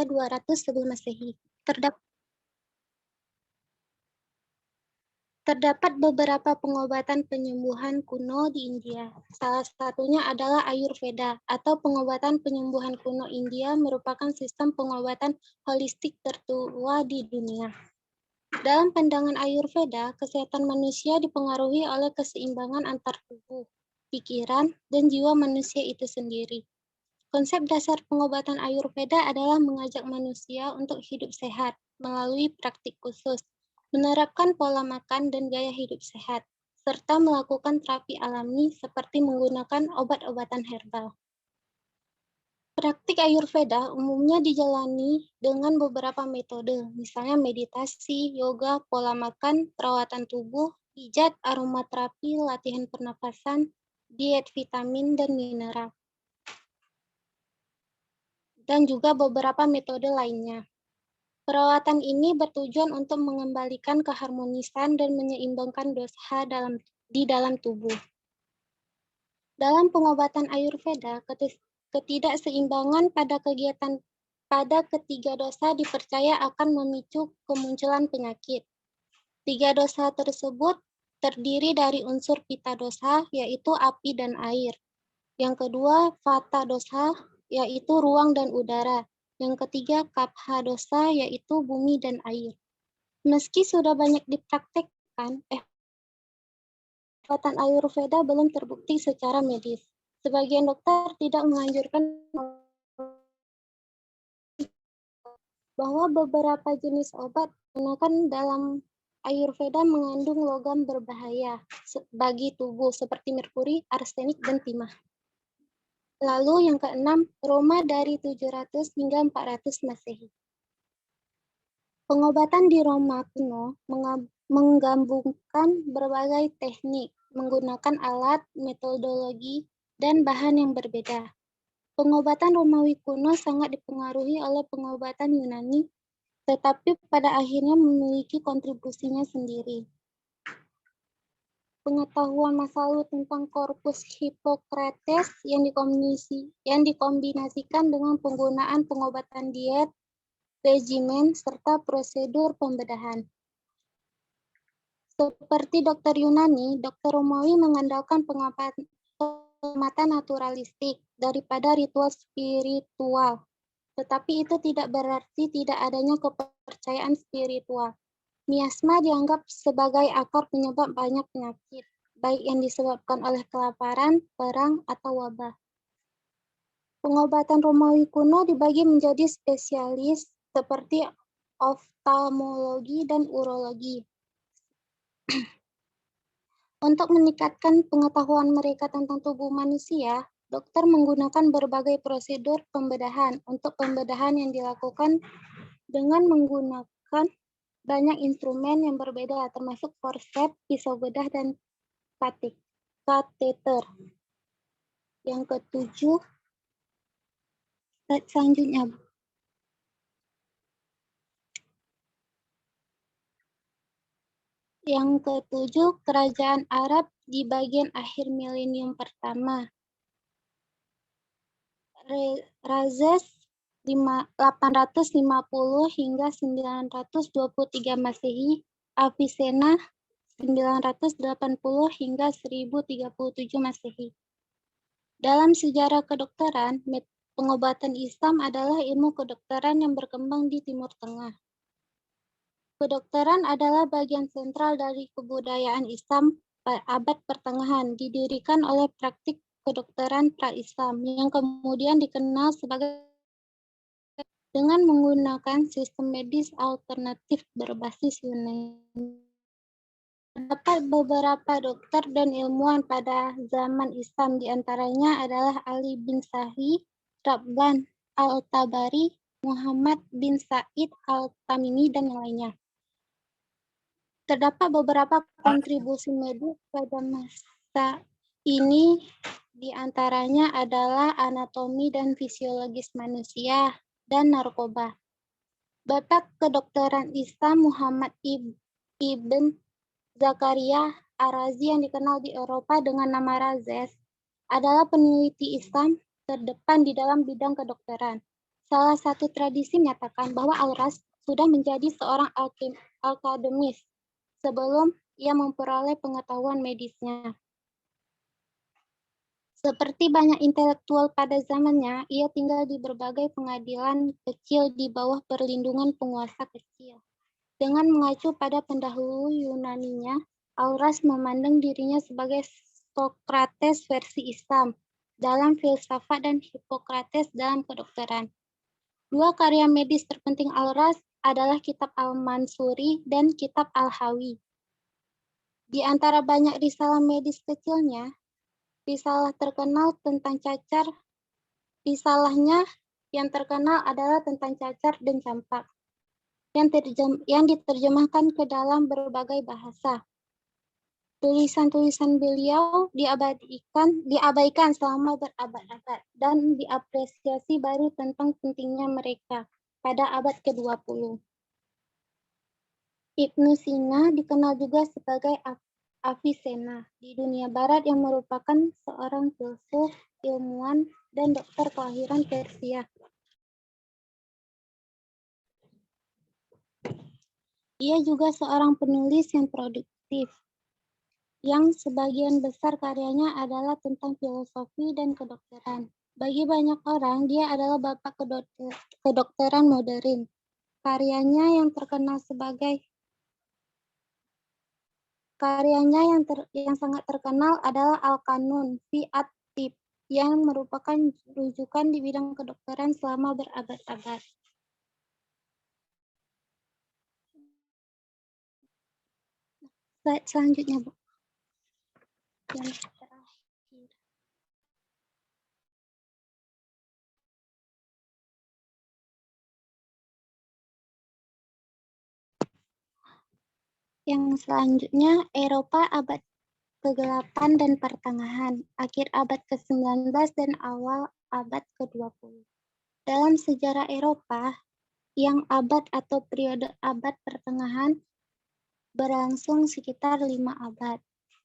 200 sebelum Masehi. Terdapat beberapa pengobatan penyembuhan kuno di India. Salah satunya adalah Ayurveda atau pengobatan penyembuhan kuno India merupakan sistem pengobatan holistik tertua di dunia. Dalam pandangan Ayurveda, kesehatan manusia dipengaruhi oleh keseimbangan antar tubuh, pikiran, dan jiwa manusia itu sendiri. Konsep dasar pengobatan Ayurveda adalah mengajak manusia untuk hidup sehat melalui praktik khusus, menerapkan pola makan dan gaya hidup sehat, serta melakukan terapi alami seperti menggunakan obat-obatan herbal. Praktik Ayurveda umumnya dijalani dengan beberapa metode, misalnya meditasi, yoga, pola makan, perawatan tubuh, pijat, aromaterapi, latihan pernapasan, diet vitamin dan mineral, dan juga beberapa metode lainnya. Perawatan ini bertujuan untuk mengembalikan keharmonisan dan menyeimbangkan dosa di dalam tubuh. Dalam pengobatan Ayurveda, ketidakseimbangan pada ketiga dosa dipercaya akan memicu kemunculan penyakit. Tiga dosa tersebut terdiri dari unsur pita dosa, yaitu api dan air. Yang kedua, vata dosa, yaitu ruang dan udara. Yang ketiga, kapha dosa, yaitu bumi dan air. Meski sudah banyak dipraktekkan, pengobatan Ayurveda belum terbukti secara medis. Sebagian dokter tidak menganjurkan bahwa beberapa jenis obat digunakan dalam Ayurveda mengandung logam berbahaya bagi tubuh seperti merkuri, arsenik, dan timah. Lalu yang keenam, Roma dari 700 hingga 400 Masehi. Pengobatan di Roma kuno menggabungkan berbagai teknik, menggunakan alat, metodologi, dan bahan yang berbeda. Pengobatan Romawi kuno sangat dipengaruhi oleh pengobatan Yunani, tetapi pada akhirnya memiliki kontribusinya sendiri. Pengetahuan masa lalu tentang korpus Hippocrates yang dikombinasikan dengan penggunaan pengobatan diet, regimen, serta prosedur pembedahan. Seperti dokter Yunani, dokter Romawi mengandalkan pengamatan naturalistik daripada ritual spiritual. Tetapi itu tidak berarti tidak adanya kepercayaan spiritual. Miasma dianggap sebagai akar penyebab banyak penyakit, baik yang disebabkan oleh kelaparan, perang, atau wabah. Pengobatan Romawi kuno dibagi menjadi spesialis seperti oftalmologi dan urologi. Untuk meningkatkan pengetahuan mereka tentang tubuh manusia, dokter menggunakan berbagai prosedur pembedahan. Untuk pembedahan yang dilakukan dengan menggunakan banyak instrumen yang berbeda, termasuk forceps, pisau bedah, dan kateter. Yang ketujuh, selanjutnya. Yang ketujuh, kerajaan Arab di bagian akhir milenium pertama. Ramses 850 hingga 923 Masehi, Avicenna 980 hingga 1037 Masehi. Dalam sejarah kedokteran, pengobatan Islam adalah ilmu kedokteran yang berkembang di Timur Tengah. Kedokteran adalah bagian sentral dari kebudayaan Islam abad pertengahan, didirikan oleh praktik kedokteran pra-Islam yang kemudian dikenal sebagai dengan menggunakan sistem medis alternatif berbasis Yunani. Terdapat beberapa dokter dan ilmuwan pada zaman Islam, diantaranya adalah Ali bin Sahih, Rabban al-Tabari, Muhammad bin Said al-Tamimi, dan yang lainnya. Terdapat beberapa kontribusi medis pada masa ini, diantaranya adalah anatomi dan fisiologis manusia, dan narkoba. Bapak kedokteran Islam Muhammad ibn Zakaria Ar-Razi yang dikenal di Eropa dengan nama Rhazes adalah peneliti Islam terdepan di dalam bidang kedokteran. Salah satu tradisi menyatakan bahwa Alras sudah menjadi seorang akademis sebelum ia memperoleh pengetahuan medisnya. Seperti banyak intelektual pada zamannya, ia tinggal di berbagai pengadilan kecil di bawah perlindungan penguasa kecil. Dengan mengacu pada pendahulu Yunaninya, Alras memandang dirinya sebagai Sokrates versi Islam dalam filsafat dan Hippokrates dalam kedokteran. Dua karya medis terpenting Alras adalah Kitab Al-Mansuri dan Kitab Al-Hawi. Di antara banyak risalah medis kecilnya, risalahnya yang terkenal adalah tentang cacar dan campak, yang diterjemahkan ke dalam berbagai bahasa. Tulisan-tulisan beliau diabaikan selama berabad-abad dan diapresiasi baru tentang pentingnya mereka pada abad ke-20. Ibnu Sina dikenal juga sebagai Avicenna di dunia barat yang merupakan seorang filsuf, ilmuwan, dan dokter kelahiran Persia. Ia juga seorang penulis yang produktif, yang sebagian besar karyanya adalah tentang filosofi dan kedokteran. Bagi banyak orang, dia adalah bapak kedokteran modern. Karyanya yang sangat terkenal adalah Al-Qanun fi at-Tib, yang merupakan rujukan di bidang kedokteran selama berabad-abad. Slide selanjutnya, Bu. Yang terakhir. Yang selanjutnya, Eropa abad ke-8 dan pertengahan, akhir abad ke-19 dan awal abad ke-20. Dalam sejarah Eropa, yang abad atau periode abad pertengahan berlangsung sekitar 5 abad.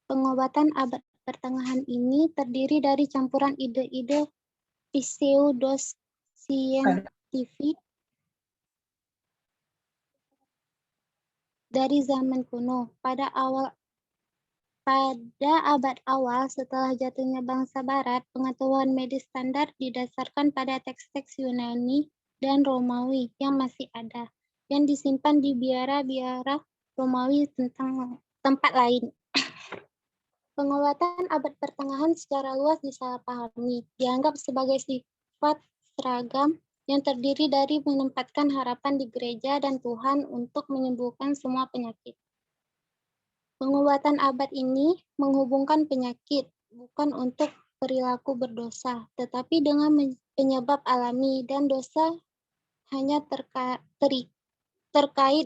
Pengobatan abad pertengahan ini terdiri dari campuran ide-ide pseudoscientific dari zaman kuno. Pada abad awal setelah jatuhnya bangsa barat, pengetahuan medis standar didasarkan pada teks-teks Yunani dan Romawi yang masih ada, yang disimpan di biara-biara Romawi tentang tempat lain. Pengobatan abad pertengahan secara luas disalahpahami, dianggap sebagai sifat seragam yang terdiri dari menempatkan harapan di gereja dan Tuhan untuk menyembuhkan semua penyakit. Pengobatan abad ini menghubungkan penyakit, bukan untuk perilaku berdosa, tetapi dengan penyebab alami, dan dosa hanya terkait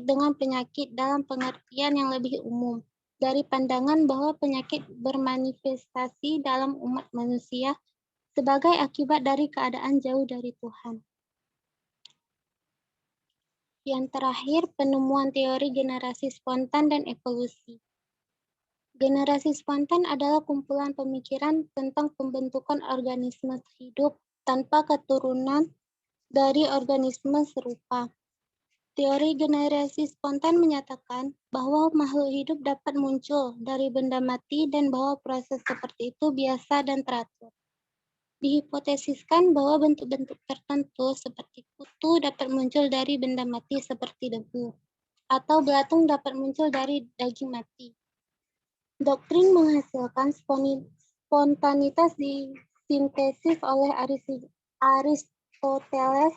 dengan penyakit dalam pengertian yang lebih umum, dari pandangan bahwa penyakit bermanifestasi dalam umat manusia sebagai akibat dari keadaan jauh dari Tuhan. Yang terakhir, penemuan teori generasi spontan dan evolusi. Generasi spontan adalah kumpulan pemikiran tentang pembentukan organisme hidup tanpa keturunan dari organisme serupa. Teori generasi spontan menyatakan bahwa makhluk hidup dapat muncul dari benda mati dan bahwa proses seperti itu biasa dan teratur. Dihipotesiskan bahwa bentuk-bentuk tertentu seperti kutu dapat muncul dari benda mati seperti debu, atau belatung dapat muncul dari daging mati. Doktrin menghasilkan spontanitas disintesis oleh Aristoteles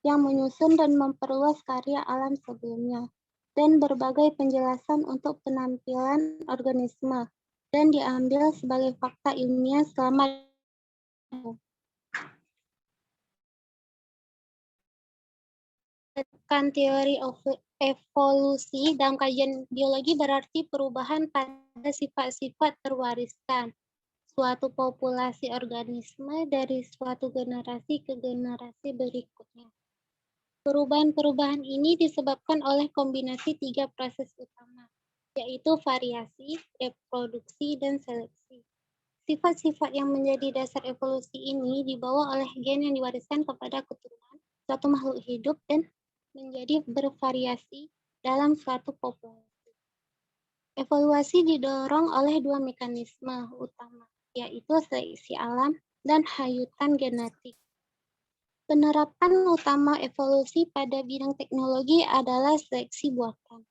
yang menyusun dan memperluas karya alam sebelumnya, dan berbagai penjelasan untuk penampilan organisme, dan diambil sebagai fakta ilmiah selama teori evolusi dalam kajian biologi berarti perubahan pada sifat-sifat terwariskan suatu populasi organisme dari suatu generasi ke generasi berikutnya. Perubahan-perubahan ini disebabkan oleh kombinasi 3 proses utama, yaitu variasi, reproduksi, dan seleksi. Sifat-sifat yang menjadi dasar evolusi ini dibawa oleh gen yang diwariskan kepada keturunan suatu makhluk hidup dan menjadi bervariasi dalam suatu populasi. Evaluasi didorong oleh dua mekanisme utama, yaitu seleksi alam dan hayutan genetik. Penerapan utama evolusi pada bidang teknologi adalah seleksi buatan,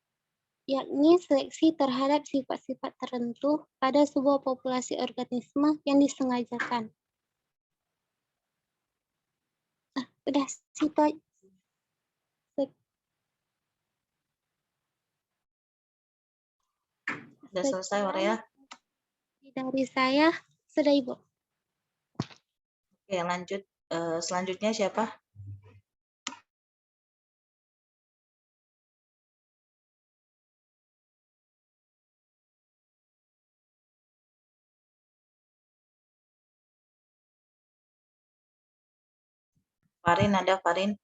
yakni seleksi terhadap sifat-sifat tertentu pada sebuah populasi organisme yang disengajakan. Udah situ aja. Sudah selesai, Aurea? Dari saya, sudah Ibu. Oke, lanjut. Selanjutnya siapa? Farin, ada Farin?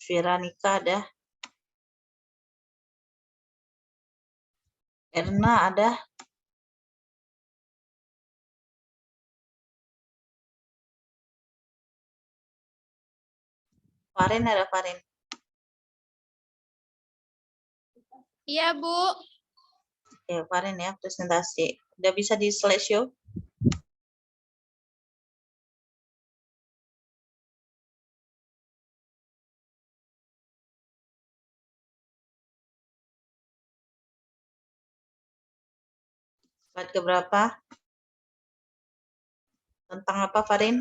Viranika ada? Erna ada? Farin ada Farin? Iya, Bu. Oke, Farin ya, presentasi. Udah bisa di slideshow? Slide keberapa? Tentang apa, Farin?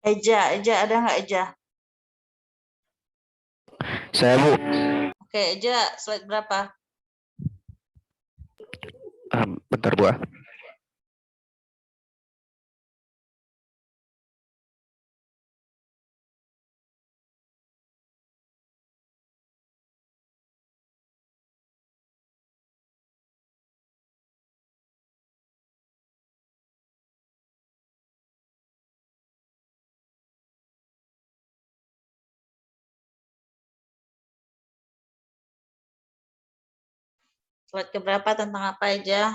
Eja ada nggak Eja? Saya, Bu. Oke, Eja, slide berapa? Bentar, Bu. Slide keberapa tentang apa Eja?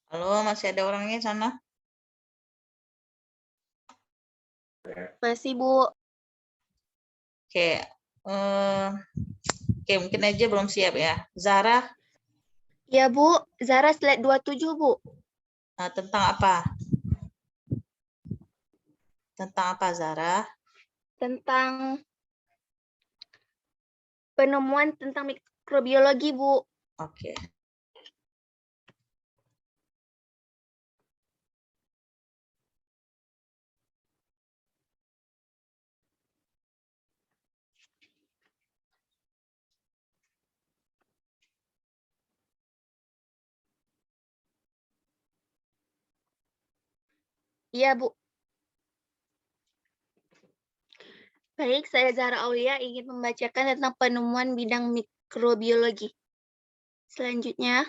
Halo, masih ada orangnya sana? Masih, Bu. Oke, oke mungkin aja belum siap ya. Zara, Iya, Bu. Zara slide 27, Bu. tentang apa? Tentang apa Zara? Tentang penemuan tentang mikrobiologi, Bu. Oke. Iya, Bu. Baik, saya Zahra Aulia ingin membacakan tentang penemuan bidang mikrobiologi. Selanjutnya,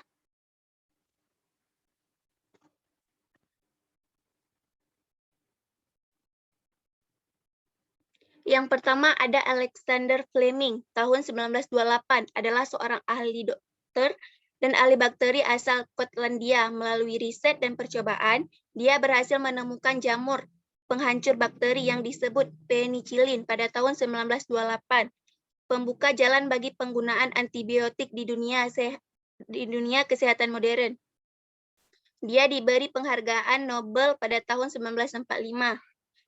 yang pertama ada Alexander Fleming, tahun 1928, adalah seorang ahli dokter dan ahli bakteri asal Skotlandia. Melalui riset dan percobaan, dia berhasil menemukan jamur penghancur bakteri yang disebut penicillin pada tahun 1928, pembuka jalan bagi penggunaan antibiotik di dunia kesehatan modern. Dia diberi penghargaan Nobel pada tahun 1945.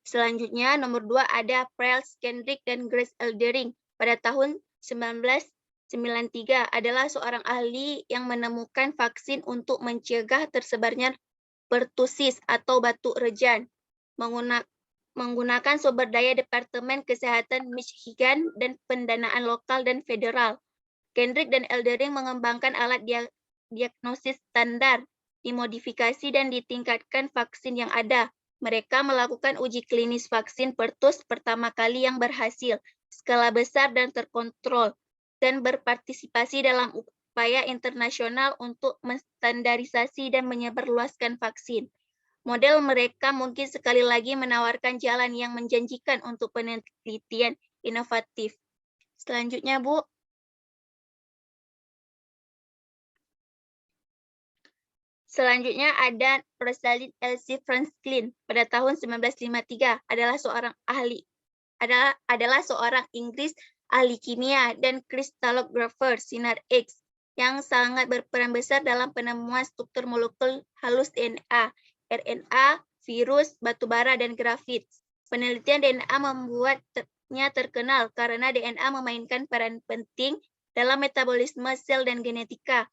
Selanjutnya, nomor 2 ada Prels Kendrick dan Grace Eldering. Pada tahun 1993 adalah seorang ahli yang menemukan vaksin untuk mencegah tersebarnya pertusis atau batuk rejan menggunakan sumber daya Departemen Kesehatan Michigan dan pendanaan lokal dan federal. Kendrick dan Eldering mengembangkan alat diagnosis standar, dimodifikasi dan ditingkatkan vaksin yang ada. Mereka melakukan uji klinis vaksin pertus pertama kali yang berhasil, skala besar dan terkontrol. dan berpartisipasi dalam upaya internasional untuk menstandarisasi dan menyebarluaskan vaksin. Model mereka mungkin sekali lagi menawarkan jalan yang menjanjikan untuk penelitian inovatif. Selanjutnya, Bu. Selanjutnya ada Rosalind Elsie Franklin pada tahun 1953 adalah seorang Inggris ahli kimia dan kristalographer sinar X yang sangat berperan besar dalam penemuan struktur molekul halus DNA, RNA, virus, batubara, dan grafit. Penelitian DNA membuatnya terkenal karena DNA memainkan peran penting dalam metabolisme sel dan genetika,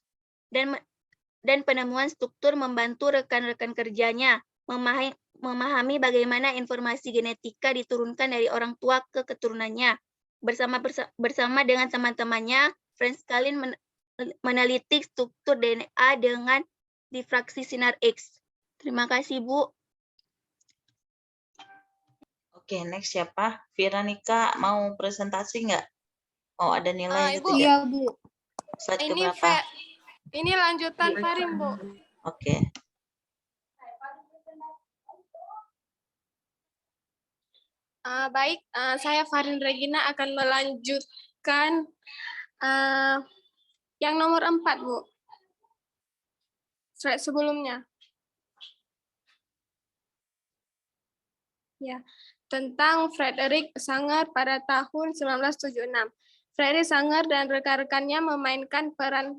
dan penemuan struktur membantu rekan-rekan kerjanya memahami bagaimana informasi genetika diturunkan dari orang tua ke keturunannya. Bersama dengan teman-temannya, Franklin meneliti struktur DNA dengan difraksi sinar X. Terima kasih, Bu. Oke, next siapa? Veronica mau presentasi nggak? Mau ada nilai Ibu, gitu nggak? Iya, Bu. Slide ini keberapa? ini lanjutan Farin, Bu. Oke. Baik, saya Farin Regina akan melanjutkan yang nomor 4, Bu. Slide sebelumnya. Ya, tentang Frederick Sanger pada tahun 1976. Frederick Sanger dan rekan-rekannya memainkan peran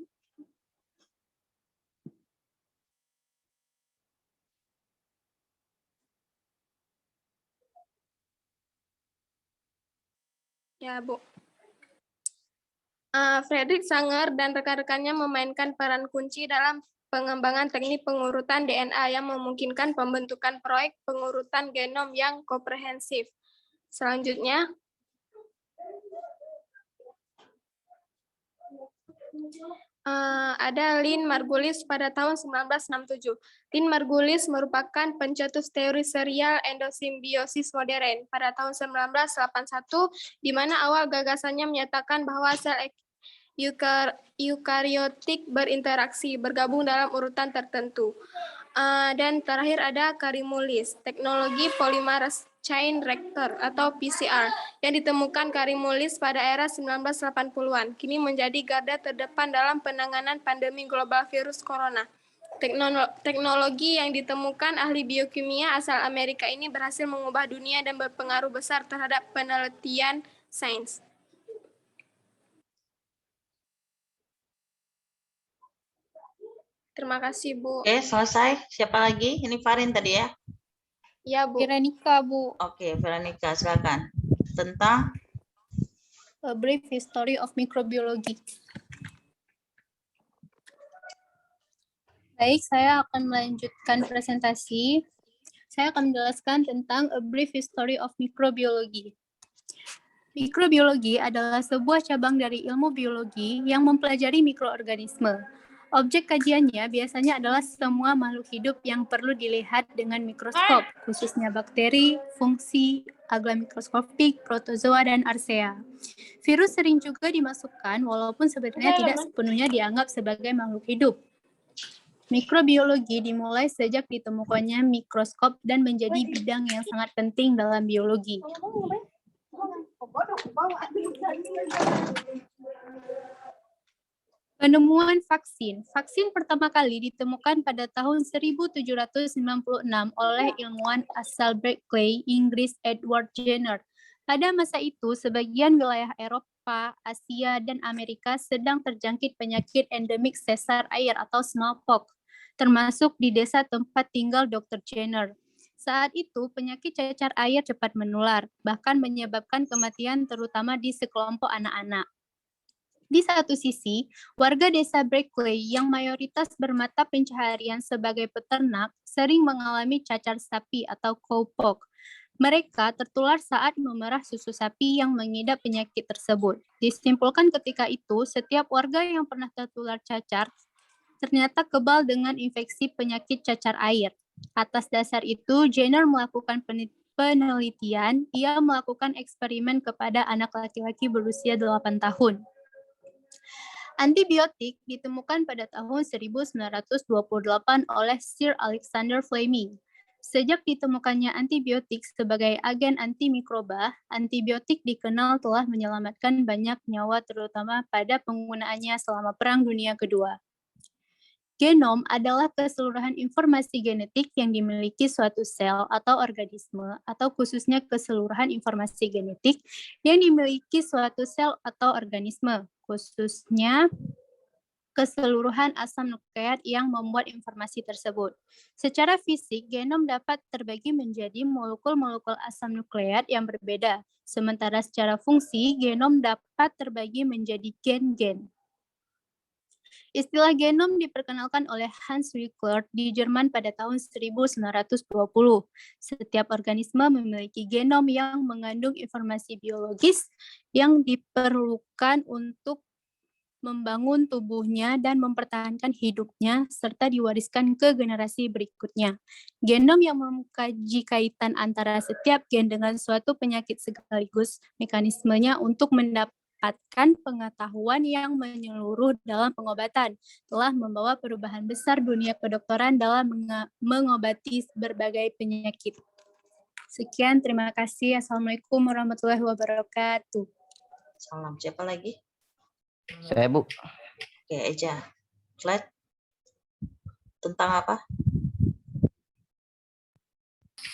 Ya, Bu. Frederick Sanger dan rekan-rekannya memainkan peran kunci dalam pengembangan teknik pengurutan DNA yang memungkinkan pembentukan proyek pengurutan genom yang komprehensif. Selanjutnya, ada Lynn Margulis pada tahun 1967. Lynn Margulis merupakan pencetus teori serial endosimbiosis modern pada tahun 1981, di mana awal gagasannya menyatakan bahwa sel eukariotik berinteraksi, bergabung dalam urutan tertentu. Dan terakhir ada Karimulis, teknologi polymerase chain reactor atau PCR yang ditemukan Karimulis pada era 1980-an. Kini menjadi garda terdepan dalam penanganan pandemi global virus corona. Teknologi yang ditemukan ahli biokimia asal Amerika ini berhasil mengubah dunia dan berpengaruh besar terhadap penelitian sains. Terima kasih, Bu. Oke, selesai. Siapa lagi? Ini Farin tadi ya? Ya, Bu. Veronica, Bu. Oke, Veronica, silakan. Tentang A Brief History of Microbiology. Baik, saya akan melanjutkan presentasi. Saya akan menjelaskan tentang A Brief History of Microbiology. Mikrobiologi adalah sebuah cabang dari ilmu biologi yang mempelajari mikroorganisme. Objek kajiannya biasanya adalah semua makhluk hidup yang perlu dilihat dengan mikroskop, khususnya bakteri, fungsi, alga mikroskopik, protozoa, dan archaea. Virus sering juga dimasukkan walaupun sebenarnya tidak sepenuhnya dianggap sebagai makhluk hidup. Mikrobiologi dimulai sejak ditemukannya mikroskop dan menjadi bidang yang sangat penting dalam biologi. Penemuan vaksin. Vaksin pertama kali ditemukan pada tahun 1796 oleh ilmuwan asal Berkeley, Inggris Edward Jenner. Pada masa itu, sebagian wilayah Eropa, Asia, dan Amerika sedang terjangkit penyakit endemik sesar air atau smallpox, termasuk di desa tempat tinggal Dr. Jenner. Saat itu, penyakit cacar air cepat menular, bahkan menyebabkan kematian terutama di sekelompok anak-anak. Di satu sisi, warga desa Berkeley yang mayoritas bermata pencaharian sebagai peternak sering mengalami cacar sapi atau cowpox. Mereka tertular saat memerah susu sapi yang mengidap penyakit tersebut. Disimpulkan ketika itu, setiap warga yang pernah tertular cacar ternyata kebal dengan infeksi penyakit cacar air. Atas dasar itu, Jenner melakukan penelitian. Ia melakukan eksperimen kepada anak laki-laki berusia 8 tahun. Antibiotik ditemukan pada tahun 1928 oleh Sir Alexander Fleming. Sejak ditemukannya antibiotik sebagai agen antimikroba, antibiotik dikenal telah menyelamatkan banyak nyawa terutama pada penggunaannya selama Perang Dunia Kedua. Genom adalah keseluruhan informasi genetik yang dimiliki suatu sel atau organisme, atau khususnya keseluruhan informasi genetik yang dimiliki suatu sel atau organisme, khususnya keseluruhan asam nukleat yang membuat informasi tersebut. Secara fisik, genom dapat terbagi menjadi molekul-molekul asam nukleat yang berbeda, sementara secara fungsi, genom dapat terbagi menjadi gen-gen. Istilah genom diperkenalkan oleh Hans Wickler di Jerman pada tahun 1920. Setiap organisme memiliki genom yang mengandung informasi biologis yang diperlukan untuk membangun tubuhnya dan mempertahankan hidupnya, serta diwariskan ke generasi berikutnya. Genom yang mengkaji kaitan antara setiap gen dengan suatu penyakit sekaligus mekanismenya untuk mendapatkan pengetahuan yang menyeluruh dalam pengobatan, telah membawa perubahan besar dunia kedokteran dalam mengobati berbagai penyakit. Sekian, terima kasih. Assalamualaikum warahmatullahi wabarakatuh. Salam. Siapa lagi? Saya, Bu. Oke, Eja. Slide. Tentang apa?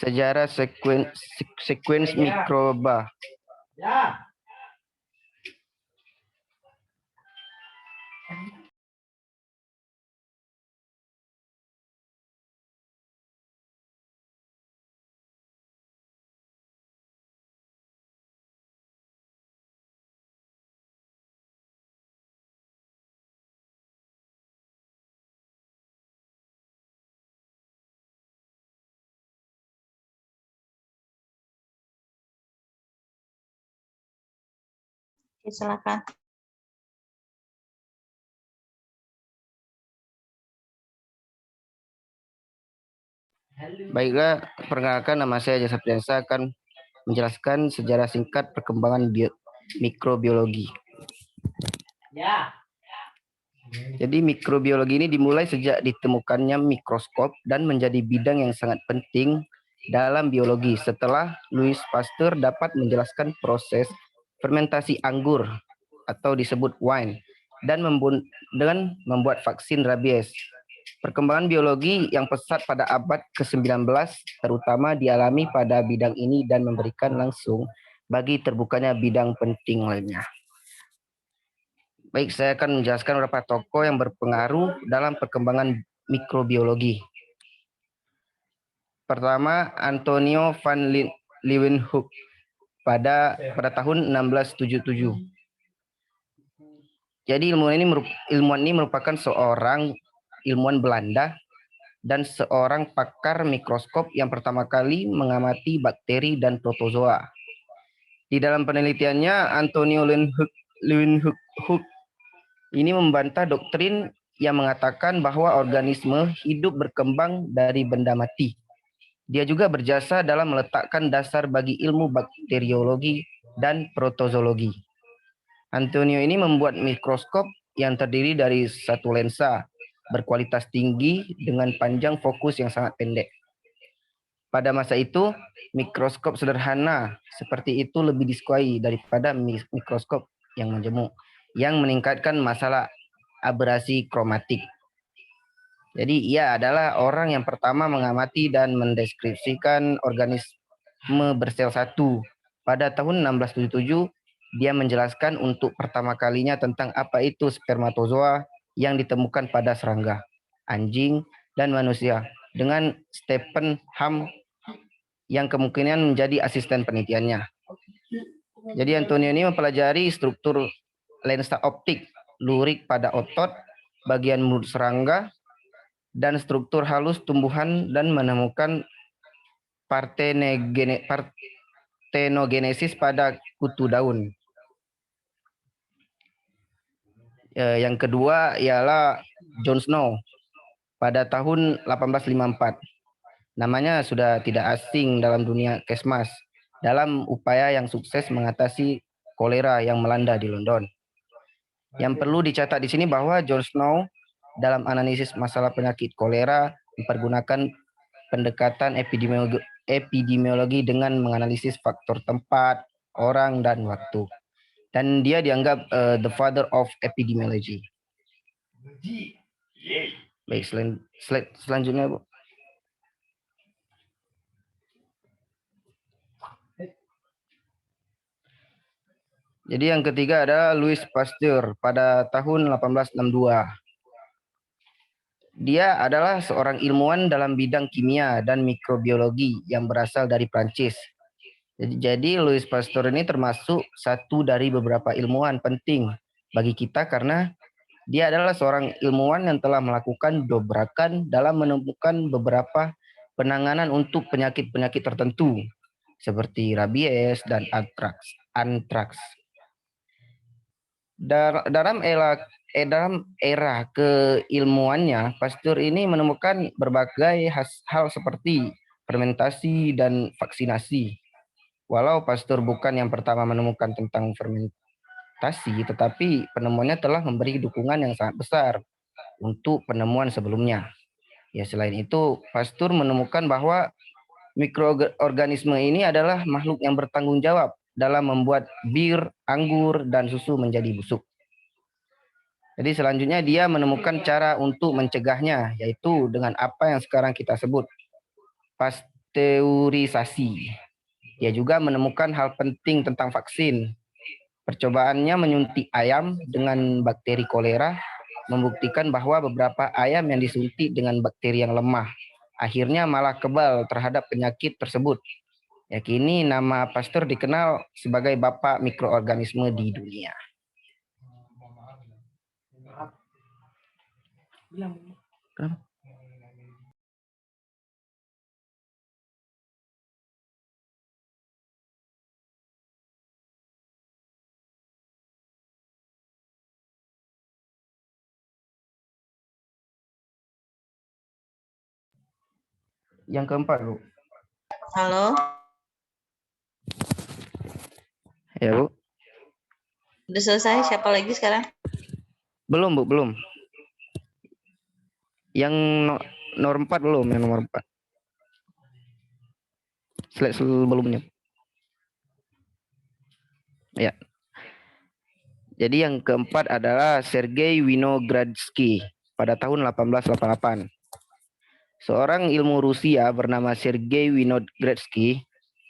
Sejarah sekuens mikroba. Oke, silakan. Baiklah, perkenalkan, nama saya Ejaz Sapriansa akan menjelaskan sejarah singkat perkembangan mikrobiologi. Jadi mikrobiologi ini dimulai sejak ditemukannya mikroskop dan menjadi bidang yang sangat penting dalam biologi setelah Louis Pasteur dapat menjelaskan proses fermentasi anggur atau disebut wine dan membuat vaksin rabies. Perkembangan biologi yang pesat pada abad ke-19 terutama dialami pada bidang ini dan memberikan langsung bagi terbukanya bidang penting lainnya. Baik, saya akan menjelaskan beberapa tokoh yang berpengaruh dalam perkembangan mikrobiologi. Pertama, Antonio van Leeuwenhoek pada tahun 1677. Jadi ilmuwan ini merupakan seorang ilmuwan Belanda dan seorang pakar mikroskop yang pertama kali mengamati bakteri dan protozoa. Di dalam penelitiannya, Antonio Leeuwenhoek ini membantah doktrin yang mengatakan bahwa organisme hidup berkembang dari benda mati. Dia juga berjasa dalam meletakkan dasar bagi ilmu bakteriologi dan protozoologi. Antonio ini membuat mikroskop yang terdiri dari satu lensa berkualitas tinggi dengan panjang fokus yang sangat pendek. Pada masa itu, mikroskop sederhana seperti itu lebih disukai daripada mikroskop yang majemuk, yang meningkatkan masalah aberasi kromatik. Jadi ia adalah orang yang pertama mengamati dan mendeskripsikan organisme bersel satu. Pada tahun 1677, dia menjelaskan untuk pertama kalinya tentang apa itu spermatozoa yang ditemukan pada serangga, anjing, dan manusia dengan Stephen Ham yang kemungkinan menjadi asisten penelitiannya. Jadi Antonio ini mempelajari struktur lensa optik, lurik pada otot, bagian mulut serangga, dan struktur halus tumbuhan dan menemukan partenogenesis pada kutu daun. Yang kedua ialah John Snow pada tahun 1854. Namanya sudah tidak asing dalam dunia kesmas dalam upaya yang sukses mengatasi kolera yang melanda di London. Yang perlu dicatat di sini bahwa John Snow dalam analisis masalah penyakit kolera mempergunakan pendekatan epidemiologi dengan menganalisis faktor tempat, orang, dan waktu. Dan dia dianggap the father of epidemiology. Baik, slide selanjutnya, Bu. Jadi yang ketiga adalah Louis Pasteur pada tahun 1862. Dia adalah seorang ilmuwan dalam bidang kimia dan mikrobiologi yang berasal dari Prancis. Jadi Louis Pasteur ini termasuk satu dari beberapa ilmuwan penting bagi kita karena dia adalah seorang ilmuwan yang telah melakukan dobrakan dalam menemukan beberapa penanganan untuk penyakit-penyakit tertentu seperti rabies dan antraks. Dalam era keilmuannya, Pasteur ini menemukan berbagai hal seperti fermentasi dan vaksinasi. Walau Pasteur bukan yang pertama menemukan tentang fermentasi, tetapi penemuannya telah memberi dukungan yang sangat besar untuk penemuan sebelumnya. Ya, selain itu, Pasteur menemukan bahwa mikroorganisme ini adalah makhluk yang bertanggung jawab dalam membuat bir, anggur, dan susu menjadi busuk. Jadi selanjutnya dia menemukan cara untuk mencegahnya, yaitu dengan apa yang sekarang kita sebut pasteurisasi. Dia juga menemukan hal penting tentang vaksin. Percobaannya menyuntik ayam dengan bakteri kolera membuktikan bahwa beberapa ayam yang disuntik dengan bakteri yang lemah akhirnya malah kebal terhadap penyakit tersebut. Ya, kini nama Pasteur dikenal sebagai bapak mikroorganisme di dunia. Kenapa? Yang keempat, Bu. Halo, Ya, Bu. udah selesai? Siapa lagi sekarang? Belum, Bu, belum. Yang nomor 4 belum, yang nomor 4. Slide sebelumnya. Ya. Jadi yang keempat adalah Sergei Winogradsky pada tahun 1888. Seorang ilmu Rusia bernama Sergei Winogradsky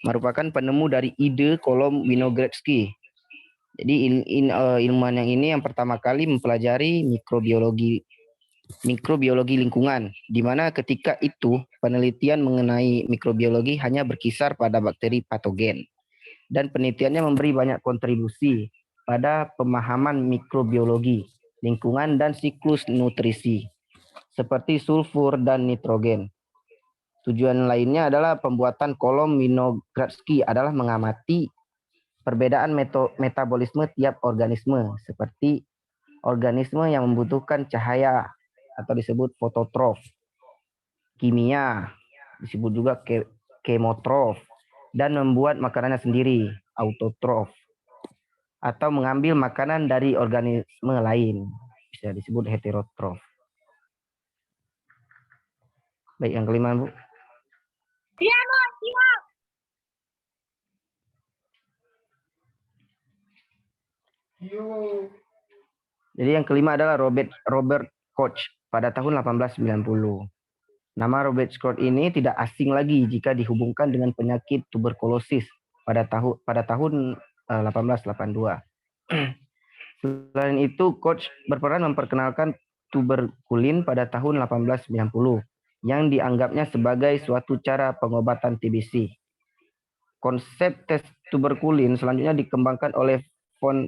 merupakan penemu dari ide kolom Winogradsky. Jadi ilmuwan yang ini yang pertama kali mempelajari mikrobiologi lingkungan, di mana ketika itu penelitian mengenai mikrobiologi hanya berkisar pada bakteri patogen. Dan penelitiannya memberi banyak kontribusi pada pemahaman mikrobiologi lingkungan dan siklus nutrisi, seperti sulfur dan nitrogen. Tujuan lainnya adalah pembuatan kolom Winogradsky adalah mengamati perbedaan metabolisme tiap organisme, seperti organisme yang membutuhkan cahaya atau disebut fototrof, kimia disebut juga kemotrof, dan membuat makanannya sendiri, autotrof, atau mengambil makanan dari organisme lain, bisa disebut heterotrof. Baik, yang kelima, Bu. Iya, Bu. Siap. Jadi yang kelima adalah Robert Koch pada tahun 1890. Nama Robert Koch ini tidak asing lagi jika dihubungkan dengan penyakit tuberkulosis pada tahun 1882. Selain itu, Koch berperan memperkenalkan tuberkulin pada tahun 1890 yang dianggapnya sebagai suatu cara pengobatan TBC. Konsep tes tuberkulin selanjutnya dikembangkan oleh von